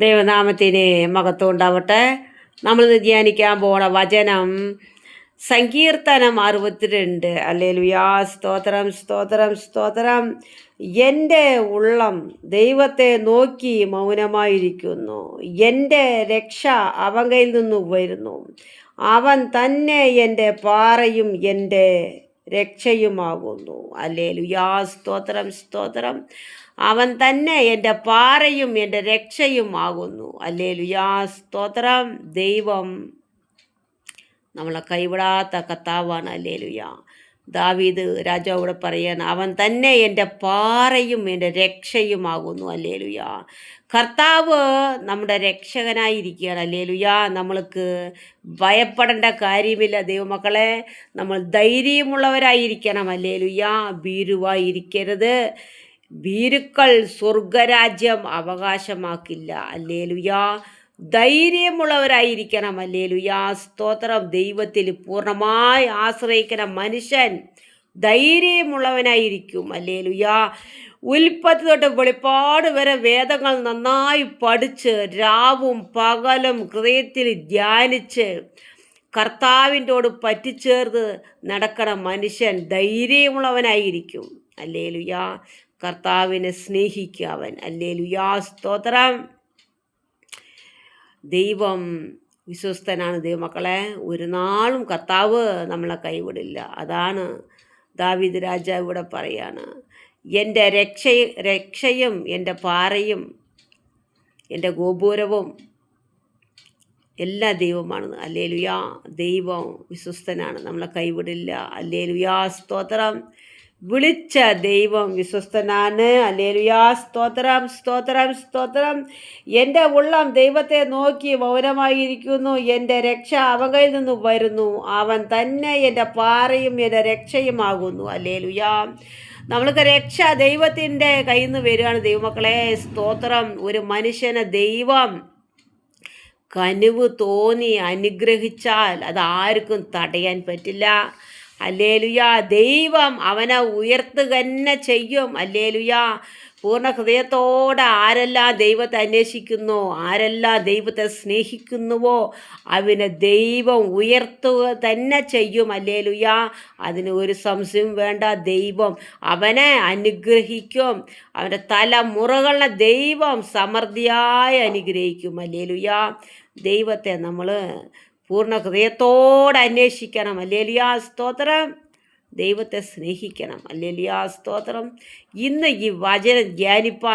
ദൈവനാമത്തിന് മഹത്വം ഉണ്ടാവട്ടെ. നമ്മളിന്ന് ധ്യാനിക്കാൻ പോണ വചനം സങ്കീർത്തനം 62. ഹല്ലേലൂയാ. സ്തോത്രം സ്തോത്രം സ്തോത്രം. എൻ്റെ ഉള്ളം ദൈവത്തെ നോക്കി മൗനമായിരിക്കുന്നു. എൻ്റെ രക്ഷ അവൻ കയ്യിൽ നിന്ന് വരുന്നു. അവൻ തന്നെ എൻ്റെ പാറയും എൻ്റെ രക്ഷയുമാകുന്നു. ഹല്ലേലൂയാ. സ്തോത്രം സ്തോത്രം. അവൻ തന്നെ എൻ്റെ പാറയും എൻ്റെ രക്ഷയും ആകുന്നു. ഹല്ലേലൂയാ. സ്തോത്രം. ദൈവം നമ്മളെ കൈവിടാത്ത കർത്താവാണ്. ഹല്ലേലൂയാ. ദാവീദ് രാജാവോട് പറയാണ്, അവൻ തന്നെ എൻ്റെ പാറയും എൻ്റെ രക്ഷയുമാകുന്നു. ഹല്ലേലൂയാ. കർത്താവ് നമ്മുടെ രക്ഷകനായിരിക്കുകയാണ്. ഹല്ലേലൂയാ. നമ്മൾക്ക് ഭയപ്പെടേണ്ട കാര്യമില്ല ദൈവമക്കളെ. നമ്മൾ ധൈര്യമുള്ളവരായിരിക്കണം. ഹല്ലേലൂയാ. ഭീരുവായിരിക്കരുത്. ഭീരുക്കൾ സ്വർഗരാജ്യം അവകാശമാക്കില്ല. ഹല്ലേലൂയാ. ധൈര്യമുള്ളവരായിരിക്കണം. ഹല്ലേലൂയാ. സ്തോത്രം. ദൈവത്തിൽ പൂർണ്ണമായി ആശ്രയിക്കുന്ന മനുഷ്യൻ ധൈര്യമുള്ളവനായിരിക്കും. ഹല്ലേലൂയാ. ഉൽപ്പത്തി തൊട്ട് വെളിപ്പാട് വരെ വേദങ്ങൾ നന്നായി പഠിച്ച് രാവും പകലും ഹൃദയത്തിൽ ധ്യാനിച്ച് കർത്താവിൻ്റോട് പറ്റിച്ചേർന്ന് നടക്കണ മനുഷ്യൻ ധൈര്യമുള്ളവനായിരിക്കും. ഹല്ലേലൂയാ. കർത്താവിനെ സ്നേഹിക്കുക അവൻ. ഹല്ലേലൂയാ. സ്തോത്രം. ദൈവം വിശ്വസ്തനാണ് ദൈവമക്കളെ. ഒരു നാളും കർത്താവ് നമ്മളെ കൈവിടില്ല. അതാണ് ദാവീദ് രാജാവ് ഇവിടെ പറയാണ്, എൻ്റെ രക്ഷയും എൻ്റെ പാറയും എൻ്റെ ഗോപുരവും എല്ലാ ദൈവമാണ്. ഹല്ലേലൂയാ. ദൈവം വിശ്വസ്തനാണ്, നമ്മളെ കൈവിടില്ല. ഹല്ലേലൂയാ. സ്തോത്രം. വിളിച്ച ദൈവം വിശ്വസ്തനാണ്. ഹല്ലേലൂയാ. സ്തോത്രം സ്തോത്രം സ്തോത്രം. എൻ്റെ ഉള്ളം ദൈവത്തെ നോക്കി മൗനമായിരിക്കുന്നു. എൻ്റെ രക്ഷ അവൻ കയ്യിൽ നിന്ന് വരുന്നു. അവൻ തന്നെ എൻ്റെ പാറയും എൻ്റെ രക്ഷയുമാകുന്നു. ഹല്ലേലൂയാ. നമ്മൾക്ക് രക്ഷ ദൈവത്തിൻ്റെ കയ്യിൽ നിന്ന് വരികയാണ് ദൈവമക്കളെ. സ്തോത്രം. ഒരു മനുഷ്യനെ ദൈവം കനിവ് തോന്നി അനുഗ്രഹിച്ചാൽ അത് ആർക്കും തടയാൻ പറ്റില്ല. ഹല്ലേലൂയാ. ദൈവം അവനെ ഉയർത്തുക തന്നെ ചെയ്യും. ഹല്ലേലൂയാ. പൂർണ്ണ ഹൃദയത്തോടെ ആരെല്ലാം ദൈവത്തെ അന്വേഷിക്കുന്നോ, ആരെല്ലാം ദൈവത്തെ സ്നേഹിക്കുന്നുവോ അവനെ ദൈവം ഉയർത്തുക തന്നെ ചെയ്യും. ഹല്ലേലൂയാ. അതിന് ഒരു സംശയം വേണ്ട. ദൈവം അവനെ അനുഗ്രഹിക്കും. അവൻ്റെ തലമുറകളെ ദൈവം സമൃദ്ധിയായി അനുഗ്രഹിക്കും. ഹല്ലേലൂയാ. ദൈവത്തെ നമ്മൾ പൂർണ്ണ ഹൃദയത്തോടെ അന്വേഷിക്കണം. ഹല്ലേലൂയാ. സ്തോത്രം. ദൈവത്തെ സ്നേഹിക്കണം. ഹല്ലേലൂയാ. സ്തോത്രം. ഇന്ന് ഈ വചനം ധ്യാനിപ്പാൻ